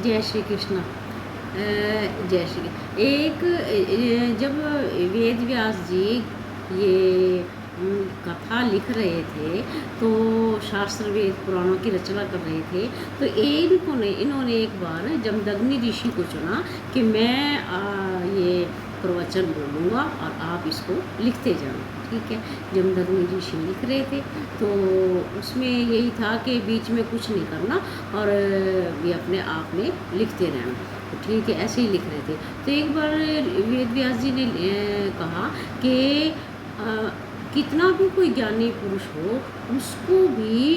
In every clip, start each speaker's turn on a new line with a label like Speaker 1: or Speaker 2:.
Speaker 1: जय श्री कृष्ण। जय श्री एक जब वेद व्यास जी ये कथा लिख रहे थे, तो शास्त्र वेद पुराणों की रचना कर रहे थे, तो इन्होंने एक बार जमदग्नि ऋषि को चुना कि मैं ये प्रवचन बोलूँगा और आप इसको लिखते जाना। ठीक है, जमदग्नि ऋषि लिख रहे थे, तो उसमें यही था कि बीच में कुछ नहीं करना और ये अपने आप में लिखते रहना। तो ठीक है, ऐसे ही लिख रहे थे। तो एक बार वेद व्यास जी ने कहा कि कितना भी कोई ज्ञानी पुरुष हो, उसको भी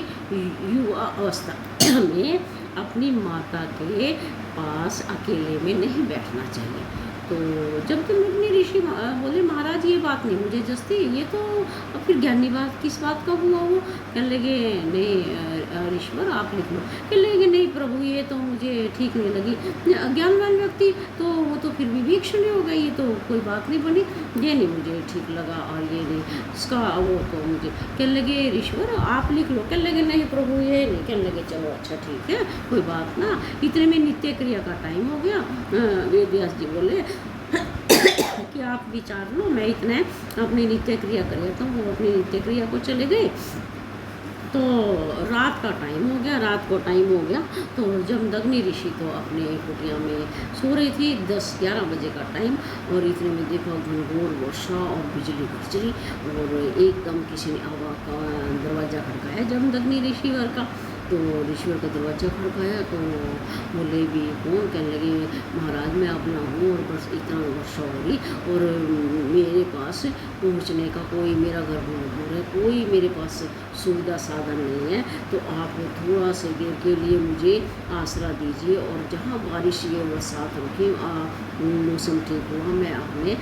Speaker 1: युवा अवस्था में अपनी माता के पास अकेले में नहीं बैठना चाहिए। तो जब जमदग्नि ऋषि बोले, महाराज ये बात नहीं मुझे जचती, ये तो अब फिर ज्ञानी बात किस बात का हुआ वो? कहने लगे नहीं ईश्वर आप लिख लो। कहने लगे नहीं प्रभु, ये तो मुझे ठीक नहीं लगी। ज्ञानवान व्यक्ति तो वो तो फिर विवेक्षण हो गई, ये तो कोई बात नहीं बनी, ये नहीं मुझे ठीक लगा और ये नहीं इसका वो तो मुझे। कहने लगे ईश्वर आप लिख लो। कहने लगे नहीं प्रभु ये नहीं। कहने लगे चलो अच्छा ठीक है कोई बात ना। इतने में नित्य क्रिया का टाइम हो गया। वेद व्यास जी बोले कि आप विचार लो, मैं इतने अपनी नित्य क्रिया कर लेता हूँ। वो अपनी नित्य क्रिया को चले गए। तो रात का टाइम हो गया, रात को टाइम हो गया, तो जमदग्नि ऋषि तो अपने कुटिया में सो रही थी। 10-11 बजे का टाइम, और इतने में देखो घनघोर वर्षा और बिजली गरज रही, और एकदम किसी ने दरवाज़ा खड़काया जमदग्नि ऋषिवर का। तो ऋषिवर का दरवाज़ा खड़काया तो बोले भी कौन? कहने लगे महाराज मैं अपना हूँ, और बस इतना वर्षा हो रही और मेरे पास पहुँचने का कोई, मेरा घर बहुत दूर है, कोई मेरे पास सुविधा साधन नहीं है, तो आप थोड़ा सा देर के लिए मुझे आसरा दीजिए, और जहाँ बारिश ये बरसात रुकी, मौसम ठीक हुआ, मैं अपने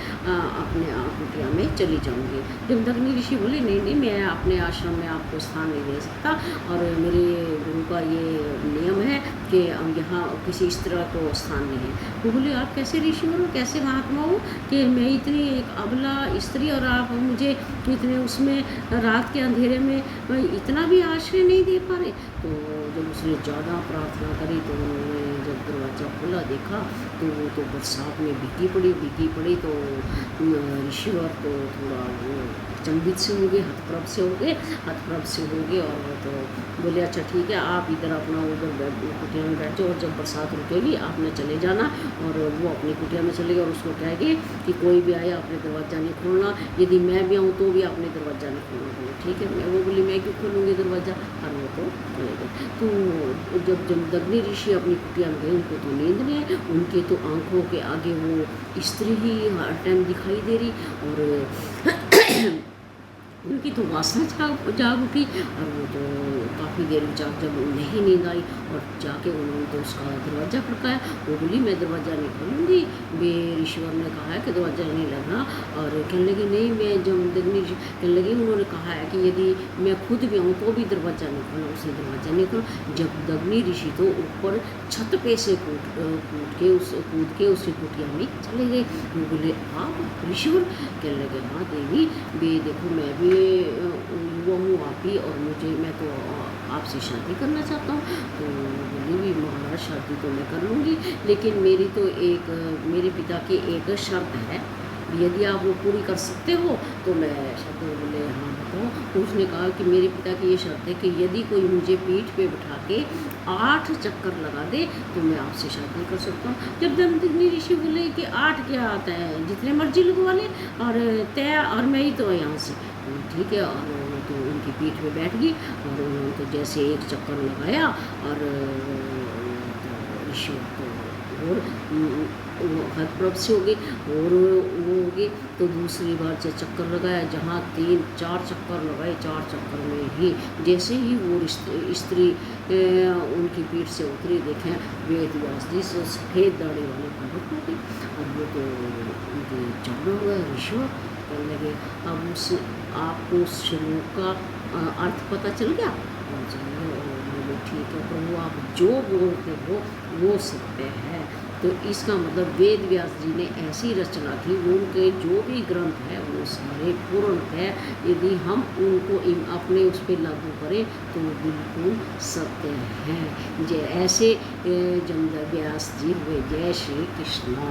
Speaker 1: कुटिया में चली जाऊँगी। जमदग्नि ऋषि बोले नहीं नहीं, मैं अपने आश्रम में आपको स्थान नहीं दे सकता, और मेरे गुरु का ये नियम है कि यहाँ किसी इस तरह को स्थान नहीं है। वो बोले आप कैसे ऋषि हो, कैसे महात्मा हो कि मैं इतनी एक अबला स्त्री और आप मुझे इतने उसमें रात के अंधेरे में इतना भी आश्रय नहीं दे पा रहे? तो जब उसने ज़्यादा प्रार्थना करी, तो उन्होंने जब दरवाज़ा खुला देखा तो वो तो बरसात में भीगी पड़ी। तो ऋषिवर तो थोड़ा वो चंबित से हो गए, हतप्रभ से हो गए, और वो तो बोले अच्छा ठीक है आप इधर अपना उधर कुटिया में बैठो, और जब बरसात रुकेगी आप न चले जाना। और वो अपनी कुटिया में चले गए, और उसको कहेंगे कि कोई भी आया अपने दरवाज़ा नहीं खोलना, यदि मैं भी आऊँ तो भी अपने दरवाज़ा नहीं खोलना। बोले ठीक है। वो बोली मैं क्यों खोलूँगी दरवाज़ा, और वो तो चले गए। तो जब जमदग्नि ऋषि अपनी कुटिया में गए, उनको तो नींद नहीं है, उनके तो आँखों के आगे वो स्त्री ही हर टाइम दिखाई दे रही, और उनकी तो वासना जाग उठी, और वो तो काफ़ी देर जब नहीं नींद आई, और जाके उन्होंने तो उसका दरवाज़ा खड़काया। वो बोली मैं दरवाज़ा नहीं खोलूँगी, वे ईश्वर ने कहा है कि दरवाज़ा नहीं लगना। और कहने लगी नहीं मैं जमदग्नि कहने लगी उन्होंने कहा है कि यदि मैं खुद भी आऊँ तो भी दरवाज़ा नहीं खोलना, उसने दरवाज़ा नहीं खोला। जमदग्नि ऋषि तो ऊपर छत पे से कूद के उसकी कुटिया में चले गए। वो बोले आप ऋषिवर? कहने लगे हाँ देवी, वे देखो मैं भी युवा हूँ आप ही, और मैं तो आपसे शादी करना चाहता हूँ। तो बोली भी महाराज शादी तो मैं कर लूँगी, लेकिन मेरे पिता की एक शर्त है, यदि आप वो पूरी कर सकते हो तो मैं शादी। बोले हाँ बताओ। तो उसने कहा कि मेरे पिता की ये शर्त है कि यदि कोई मुझे पीठ पे बिठा के 8 चक्कर लगा दे तो मैं आपसे शादी कर सकता हूँ। जब जमदग्नि ऋषि बोले कि 8 क्या आता है, जितने मर्जी लगवा ले, और तय और मैं ही तो यहाँ से ठीक है। और तो उनकी पीठ पे बैठ गई, और उन्होंने तो जैसे एक चक्कर लगाया, और तो ऋषि तो और हतप्रभ से हो गए, और वो हो गए। तो दूसरी बार जब चक्कर लगाया, जहाँ 3-4 चक्कर लगाए, 4 चक्कर में ही जैसे ही वो स्त्री उनकी पीठ से उतरी, देखें वेद व्यास जी से सफ़ेद दाढ़ी वाले प्रकट हो गए, और वो तो उनके चरण हो गए। ऋषि कहने लगे अब आपको उस श्लोक का अर्थ पता चल गया? बोले ठीक है प्रभु, आप जो बोलते हो वो सत्य है, तो इसका मतलब वेद व्यास जी ने ऐसी रचना की, उनके जो भी ग्रंथ है वो सारे पूर्ण है। यदि हम उनको अपने उस पर लागू करें तो वो बिल्कुल सत्य है। जय ऐसे जमदग्नि व्यास जी हुए। जय श्री कृष्णा।